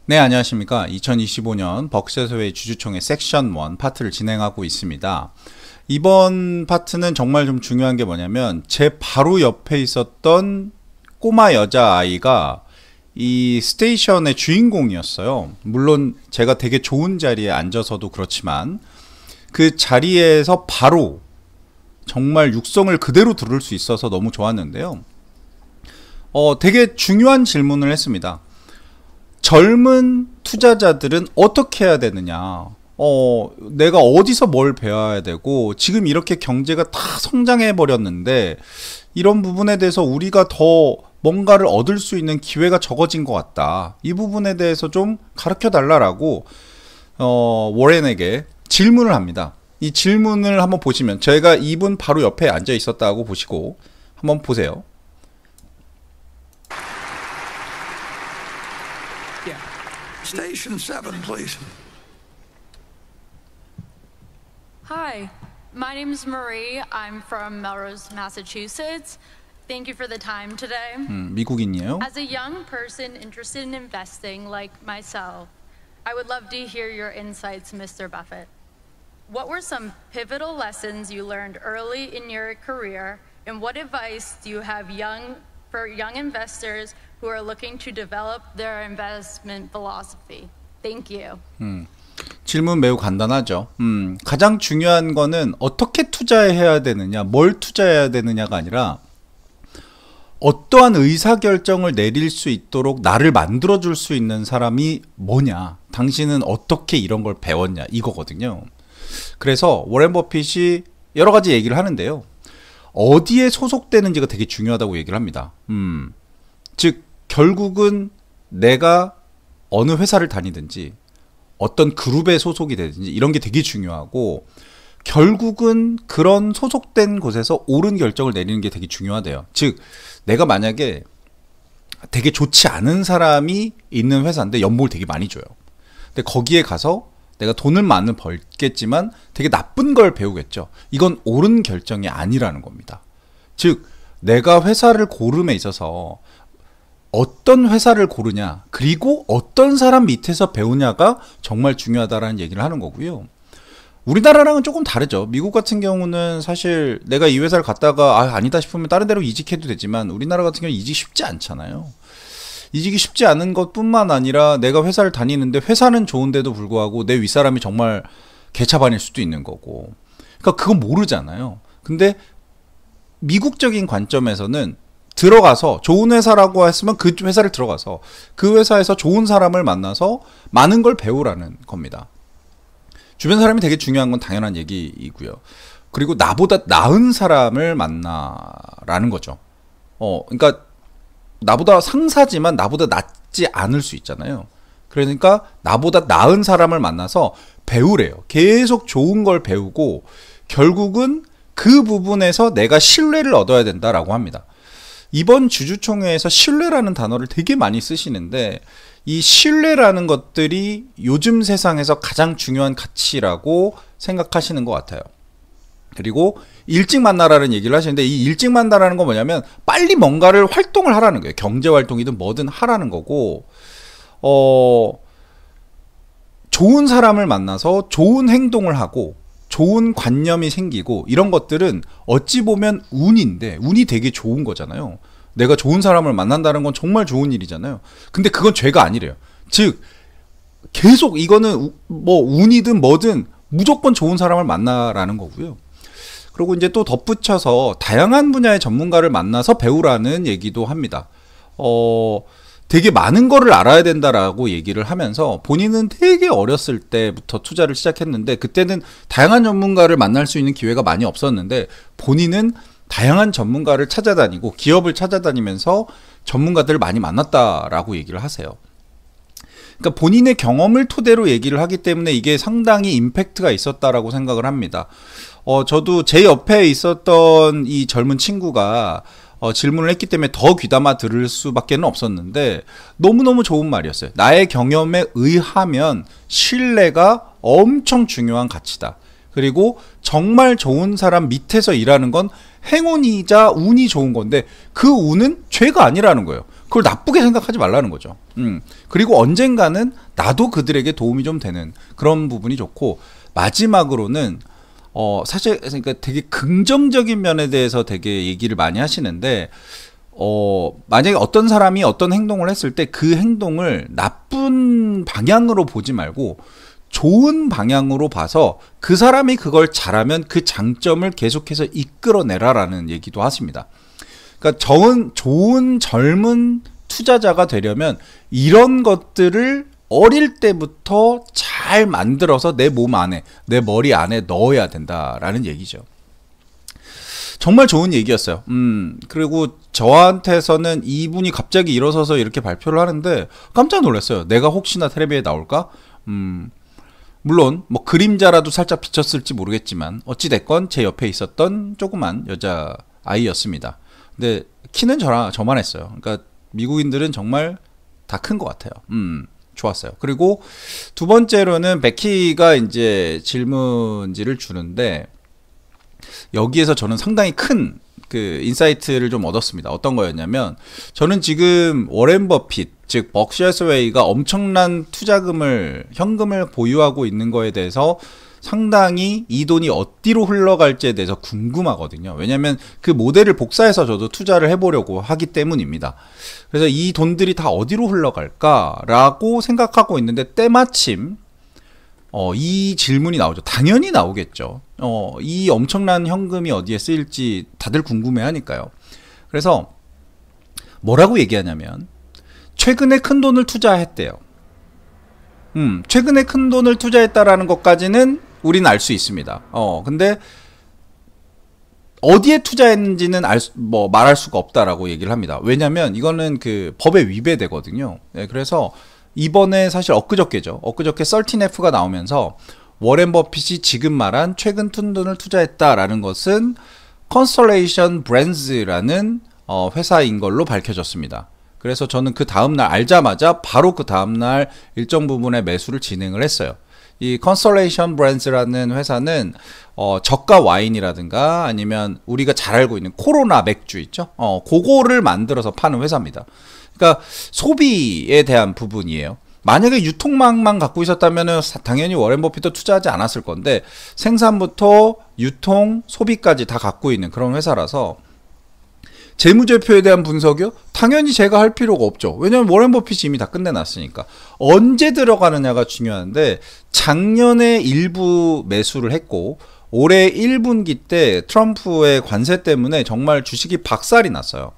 네, 안녕하십니까. 2025년 벅셋의 주주총회 섹션 1 파트를 진행하고 있습니다. 이번 파트는 정말 좀 중요한 게 뭐냐면 제 바로 옆에 있었던 꼬마 여자아이가 이 스테이션의 주인공이었어요. 물론 제가 되게 좋은 자리에 앉아서도 그렇지만 그 자리에서 바로 정말 육성을 그대로 들을 수 있어서 너무 좋았는데요. 되게 중요한 질문을 했습니다. 젊은 투자자들은 어떻게 해야 되느냐, 내가 어디서 뭘 배워야 되고, 지금 이렇게 경제가 다 성장해 버렸는데 이런 부분에 대해서 우리가 더 뭔가를 얻을 수 있는 기회가 적어진 것 같다. 이 부분에 대해서 좀 가르쳐 달라라고 워렌에게 질문을 합니다. 이 질문을 한번 보시면, 제가 이분 바로 옆에 앉아 있었다고 보시고 한번 보세요. Station 7, please. Hi, my name's Marie. I'm from Melrose, Massachusetts. Thank you for the time today. 미국인이에요. As a young person interested in investing like myself, I would love to hear your insights, Mr. Buffett. What were some pivotal lessons you learned early in your career, and what advice do you have for young investors who are looking to develop their investment philosophy? Thank you. 질문 매우 간단하죠. 가장 중요한 거는 어떻게 투자해야 되느냐, 뭘 투자해야 되느냐가 아니라 어떠한 의사결정을 내릴 수 있도록 나를 만들어줄 수 있는 사람이 뭐냐, 당신은 어떻게 이런 걸 배웠냐, 이거거든요. 그래서 워렌 버핏이 여러 가지 얘기를 하는데요. 어디에 소속되는지가 되게 중요하다고 얘기를 합니다. 즉 결국은 내가 어느 회사를 다니든지 어떤 그룹에 소속이 되든지 이런 게 되게 중요하고, 결국은 그런 소속된 곳에서 옳은 결정을 내리는 게 되게 중요하대요. 즉 내가 만약에 되게 좋지 않은 사람이 있는 회사인데 연봉을 되게 많이 줘요. 근데 거기에 가서 내가 돈을 많이 벌겠지만 되게 나쁜 걸 배우겠죠. 이건 옳은 결정이 아니라는 겁니다. 즉 내가 회사를 고름에 있어서 어떤 회사를 고르냐, 그리고 어떤 사람 밑에서 배우냐가 정말 중요하다라는 얘기를 하는 거고요. 우리나라랑은 조금 다르죠. 미국 같은 경우는 사실 내가 이 회사를 갔다가 아니다 싶으면 다른 데로 이직해도 되지만, 우리나라 같은 경우는 이직 쉽지 않잖아요. 이직이 쉽지 않은 것뿐만 아니라 내가 회사를 다니는데 회사는 좋은데도 불구하고 내 윗사람이 정말 개차반일 수도 있는 거고, 그러니까 그건 모르잖아요. 근데 미국적인 관점에서는 들어가서 좋은 회사라고 했으면 그 회사를 들어가서 그 회사에서 좋은 사람을 만나서 많은 걸 배우라는 겁니다. 주변 사람이 되게 중요한 건 당연한 얘기이고요. 그리고 나보다 나은 사람을 만나라는 거죠. 그러니까 나보다 상사지만 나보다 낫지 않을 수 있잖아요. 그러니까 나보다 나은 사람을 만나서 배우래요. 계속 좋은 걸 배우고 결국은 그 부분에서 내가 신뢰를 얻어야 된다라고 합니다. 이번 주주총회에서 신뢰라는 단어를 되게 많이 쓰시는데, 이 신뢰라는 것들이 요즘 세상에서 가장 중요한 가치라고 생각하시는 것 같아요. 그리고 일찍 만나라는 얘기를 하시는데, 이 일찍 만나라는 건 뭐냐면 빨리 뭔가를 활동을 하라는 거예요. 경제활동이든 뭐든 하라는 거고, 좋은 사람을 만나서 좋은 행동을 하고 좋은 관념이 생기고, 이런 것들은 어찌 보면 운인데, 운이 되게 좋은 거잖아요. 내가 좋은 사람을 만난다는 건 정말 좋은 일이잖아요. 근데 그건 죄가 아니래요. 즉 계속 이거는 뭐 운이든 뭐든 무조건 좋은 사람을 만나라는 거고요. 그리고 이제 또 덧붙여서 다양한 분야의 전문가를 만나서 배우라는 얘기도 합니다. 되게 많은 거를 알아야 된다라고 얘기를 하면서, 본인은 되게 어렸을 때부터 투자를 시작했는데 그때는 다양한 전문가를 만날 수 있는 기회가 많이 없었는데, 본인은 다양한 전문가를 찾아다니고 기업을 찾아다니면서 전문가들을 많이 만났다라고 얘기를 하세요. 그러니까 본인의 경험을 토대로 얘기를 하기 때문에 이게 상당히 임팩트가 있었다라고 생각을 합니다. 저도 제 옆에 있었던 이 젊은 친구가 질문을 했기 때문에 더 귀담아 들을 수밖에 없었는데, 너무너무 좋은 말이었어요. 나의 경험에 의하면 신뢰가 엄청 중요한 가치다. 그리고 정말 좋은 사람 밑에서 일하는 건 행운이자 운이 좋은 건데, 그 운은 죄가 아니라는 거예요. 그걸 나쁘게 생각하지 말라는 거죠. 그리고 언젠가는 나도 그들에게 도움이 좀 되는 그런 부분이 좋고, 마지막으로는 사실 그러니까 되게 긍정적인 면에 대해서 되게 얘기를 많이 하시는데, 만약에 어떤 사람이 어떤 행동을 했을 때 그 행동을 나쁜 방향으로 보지 말고 좋은 방향으로 봐서 그 사람이 그걸 잘하면 그 장점을 계속해서 이끌어내라라는 얘기도 하십니다. 그러니까 좋은 젊은 투자자가 되려면 이런 것들을 어릴 때부터 잘 만들어서 내 몸 안에, 내 머리 안에 넣어야 된다라는 얘기죠. 정말 좋은 얘기였어요. 그리고 저한테서는 이분이 갑자기 일어서서 이렇게 발표를 하는데 깜짝 놀랐어요. 내가 혹시나 텔레비에 나올까? 물론 뭐 그림자라도 살짝 비쳤을지 모르겠지만 어찌됐건 제 옆에 있었던 조그만 여자 아이였습니다. 근데 키는 저만 했어요. 그러니까 미국인들은 정말 다 큰 것 같아요. 좋았어요. 그리고 두 번째로는 베키가 이제 질문지를 주는데 여기에서 저는 상당히 큰 그 인사이트를 좀 얻었습니다. 어떤 거였냐면, 저는 지금 워렌 버핏, 즉 버크셔 해서웨이가 엄청난 현금을 보유하고 있는 거에 대해서 상당히 이 돈이 어디로 흘러갈지에 대해서 궁금하거든요. 왜냐하면 그 모델을 복사해서 저도 투자를 해보려고 하기 때문입니다. 그래서 이 돈들이 다 어디로 흘러갈까라고 생각하고 있는데, 때마침 이 질문이 나오죠. 당연히 나오겠죠. 이 엄청난 현금이 어디에 쓰일지 다들 궁금해 하니까요. 그래서 뭐라고 얘기하냐면, 최근에 큰 돈을 투자했대요. 최근에 큰 돈을 투자했다라는 것까지는 우리는 알 수 있습니다. 근데 어디에 투자했는지는 말할 수가 없다라고 얘기를 합니다. 왜냐면 이거는 그 법에 위배되거든요. 네, 그래서 이번에 사실 엊그저께 13F가 나오면서 워렌 버핏이 지금 말한 최근 큰 돈을 투자했다라는 것은 컨스텔레이션 브랜드라는 회사인 걸로 밝혀졌습니다. 그래서 저는 그 다음날 알자마자 바로 그 다음날 일정 부분의 매수를 진행을 했어요. 이 컨스텔레이션 브랜드라는 회사는 저가 와인이라든가 아니면 우리가 잘 알고 있는 코로나 맥주 있죠? 그거를 만들어서 파는 회사입니다. 그러니까 소비에 대한 부분이에요. 만약에 유통망만 갖고 있었다면 당연히 워렌 버핏도 투자하지 않았을 건데, 생산부터 유통, 소비까지 다 갖고 있는 그런 회사라서 재무제표에 대한 분석이요? 당연히 제가 할 필요가 없죠. 왜냐하면 워렌 버핏이 이미 다 끝내놨으니까. 언제 들어가느냐가 중요한데, 작년에 일부 매수를 했고 올해 1분기 때 트럼프의 관세 때문에 정말 주식이 박살이 났어요.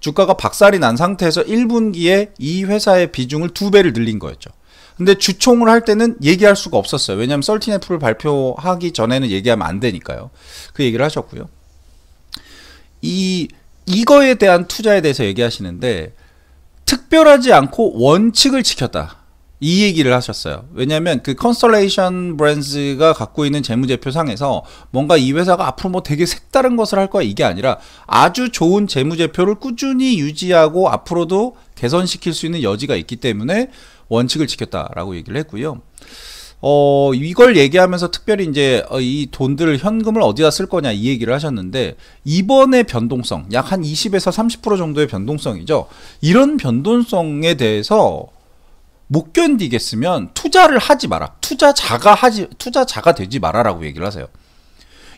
주가가 박살이 난 상태에서 1분기에 이 회사의 비중을 2배를 늘린 거였죠. 근데 주총을 할 때는 얘기할 수가 없었어요. 왜냐하면 13F를 발표하기 전에는 얘기하면 안 되니까요. 그 얘기를 하셨고요. 이거에 대한 투자에 대해서 얘기하시는데, 특별하지 않고 원칙을 지켰다, 이 얘기를 하셨어요. 왜냐하면 그 컨스텔레이션 브랜드가 갖고 있는 재무제표상에서 뭔가 이 회사가 앞으로 뭐 되게 색다른 것을 할 거야, 이게 아니라 아주 좋은 재무제표를 꾸준히 유지하고 앞으로도 개선시킬 수 있는 여지가 있기 때문에 원칙을 지켰다라고 얘기를 했고요. 이걸 얘기하면서 특별히 이제 이 돈들 현금을 어디다 쓸 거냐 이 얘기를 하셨는데, 이번의 변동성 약 한 20에서 30% 정도의 변동성이죠. 이런 변동성에 대해서 못 견디겠으면 투자를 하지 마라. 투자자가 되지 마라라고 얘기를 하세요.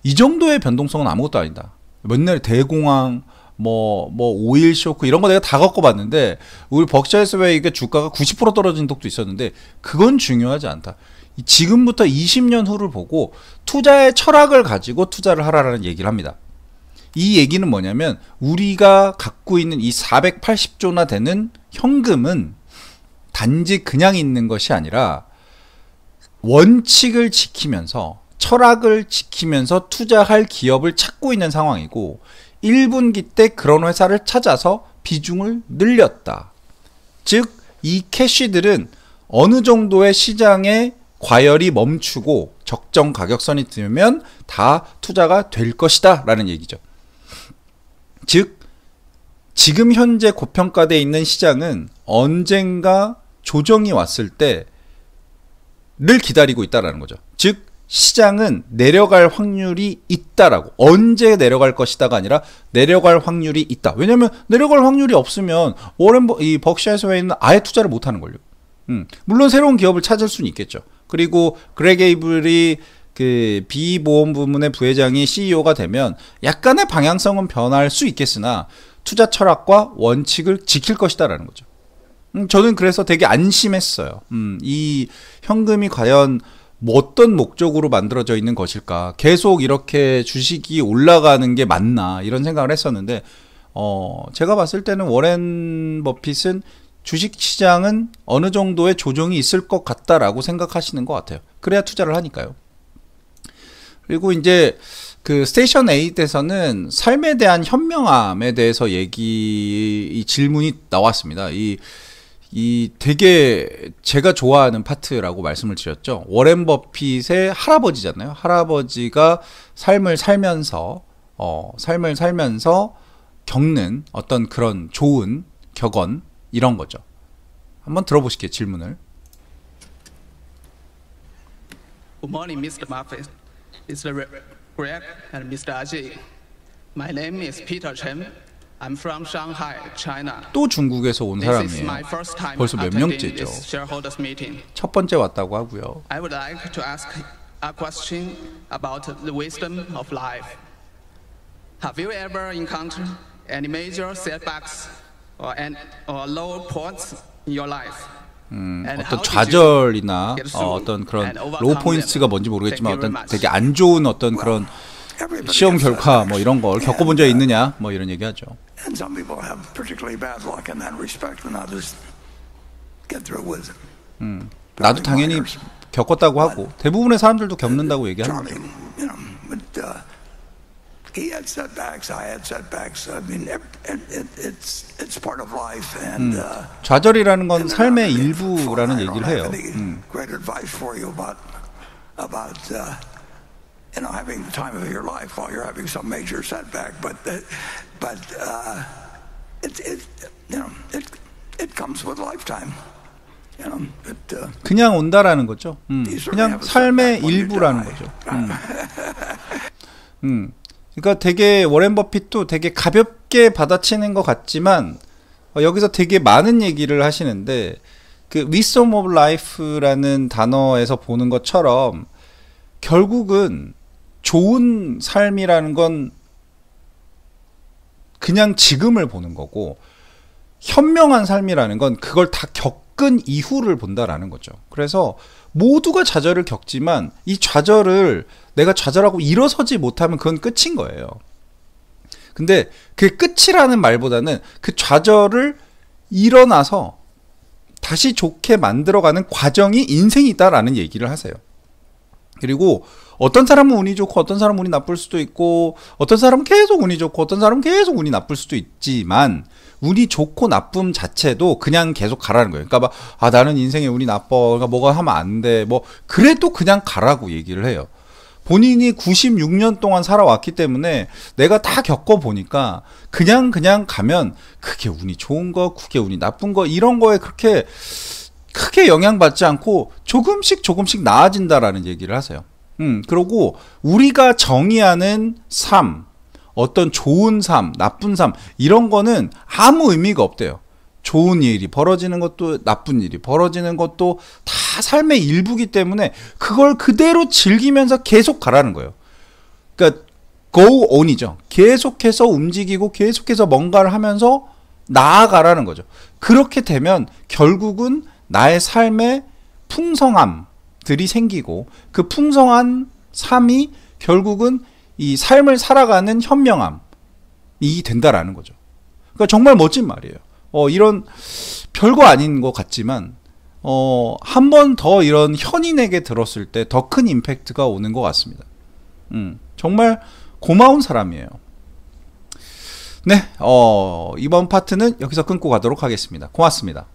이 정도의 변동성은 아무것도 아니다. 맨날 대공황, 오일 쇼크 이런 거 내가 다 겪어봤는데, 우리 버크셔 해서웨이가 주가가 90% 떨어진 적도 있었는데 그건 중요하지 않다. 지금부터 20년 후를 보고 투자의 철학을 가지고 투자를 하라라는 얘기를 합니다. 이 얘기는 뭐냐면, 우리가 갖고 있는 이 480조나 되는 현금은 단지 그냥 있는 것이 아니라 원칙을 지키면서, 철학을 지키면서 투자할 기업을 찾고 있는 상황이고, 1분기 때 그런 회사를 찾아서 비중을 늘렸다. 즉, 이 캐시들은 어느 정도의 시장에 과열이 멈추고 적정 가격선이 들면 다 투자가 될 것이다 라는 얘기죠. 즉, 지금 현재 고평가되어 있는 시장은 언젠가 조정이 왔을 때를 기다리고 있다라는 거죠. 즉, 시장은 내려갈 확률이 있다라고. 언제 내려갈 것이다가 아니라 내려갈 확률이 있다. 왜냐면 내려갈 확률이 없으면 이 버크셔 해서웨이는 아예 투자를 못 하는 걸요. 물론 새로운 기업을 찾을 수는 있겠죠. 그리고 그렉 에이블이 그 비보험 부문의 부회장이 CEO가 되면 약간의 방향성은 변할 수 있겠으나 투자 철학과 원칙을 지킬 것이다라는 거죠. 저는 그래서 되게 안심했어요. 이 현금이 과연 어떤 목적으로 만들어져 있는 것일까? 계속 이렇게 주식이 올라가는 게 맞나? 이런 생각을 했었는데, 제가 봤을 때는 워렌 버핏은 주식시장은 어느 정도의 조정이 있을 것 같다라고 생각하시는 것 같아요. 그래야 투자를 하니까요. 그리고 이제 그 스테이션 8에서는 삶에 대한 현명함에 대해서 이 질문이 나왔습니다. 이 되게 제가 좋아하는 파트라고 말씀을 드렸죠. 워렌 버핏의 할아버지잖아요. 할아버지가 삶을 살면서 겪는 어떤 그런 좋은 격언 이런 거죠. 한번 들어보실게요. 질문을. Good morning, Mr. Buffett, Mr. Greg, and Mr. Ajay. My name is Peter Chen. I'm from Shanghai, China. 또 중국에서 온 This is 사람이에요. my first time 벌써 몇 attending 명째죠. this shareholders meeting. 첫 번째 왔다고 하고요. I would like to ask a question about the wisdom of life. Have you ever encountered any major setbacks or low points in your life? 어떤 좌절이나 어떤 그런 로우 포인트가 뭔지 모르겠지만 어떤 되게 안 좋은 어떤 그런 시험 결과 뭐 이런 걸 겪어본 적 있느냐 뭐 이런 얘기하죠. And some people have particularly bad luck in that respect, and I'll just get through it with it. 나도 당연히 겪었다고 하고 대부분의 사람들도 겪는다고 얘기하는 거죠. Charlie, you know, but he had setbacks. I had setbacks. I mean, it's part of life, and 좌절이라는 건 삶의 일부라는 얘기를 해요. Great advice for you about you know, having the time of your life while you're having some major setback, but it comes with lifetime. You know, 그냥 온다라는 거죠. 그냥 삶의 일부라는 거죠. 그러니까 되게 워렌 버핏도 되게 가볍게 받아치는 것 같지만 여기서 되게 많은 얘기를 하시는데 그 wisdom of life라는 단어에서 보는 것처럼 결국은 좋은 삶이라는 건 그냥 지금을 보는 거고 현명한 삶이라는 건 그걸 다 겪은 이후를 본다라는 거죠. 그래서 모두가 좌절을 겪지만 이 좌절을 내가 좌절하고 일어서지 못하면 그건 끝인 거예요. 근데 그 끝이라는 말보다는 그 좌절을 일어나서 다시 좋게 만들어가는 과정이 인생이다라는 얘기를 하세요. 그리고 어떤 사람은 운이 좋고 어떤 사람은 운이 나쁠 수도 있고 어떤 사람은 계속 운이 좋고 어떤 사람은 계속 운이 나쁠 수도 있지만 운이 좋고 나쁨 자체도 그냥 계속 가라는 거예요. 그러니까 막 나는 인생에 운이 나빠. 그러니까 뭐가 하면 안 돼. 뭐 그래도 그냥 가라고 얘기를 해요. 본인이 96년 동안 살아왔기 때문에 내가 다 겪어보니까 그냥 가면 그게 운이 좋은 거, 그게 운이 나쁜 거 이런 거에 그렇게 크게 영향받지 않고 조금씩 나아진다라는 얘기를 하세요. 그리고 우리가 정의하는 삶, 어떤 좋은 삶, 나쁜 삶 이런 거는 아무 의미가 없대요. 좋은 일이 벌어지는 것도 나쁜 일이 벌어지는 것도 다 삶의 일부기 때문에 그걸 그대로 즐기면서 계속 가라는 거예요. 그러니까 go on이죠. 계속해서 움직이고 계속해서 뭔가를 하면서 나아가라는 거죠. 그렇게 되면 결국은 나의 삶의 풍성함들이 생기고 그 풍성한 삶이 결국은 이 삶을 살아가는 현명함이 된다라는 거죠. 그러니까 정말 멋진 말이에요. 이런 별거 아닌 것 같지만 한 번 더 이런 현인에게 들었을 때 더 큰 임팩트가 오는 것 같습니다. 정말 고마운 사람이에요. 네, 이번 파트는 여기서 끊고 가도록 하겠습니다. 고맙습니다.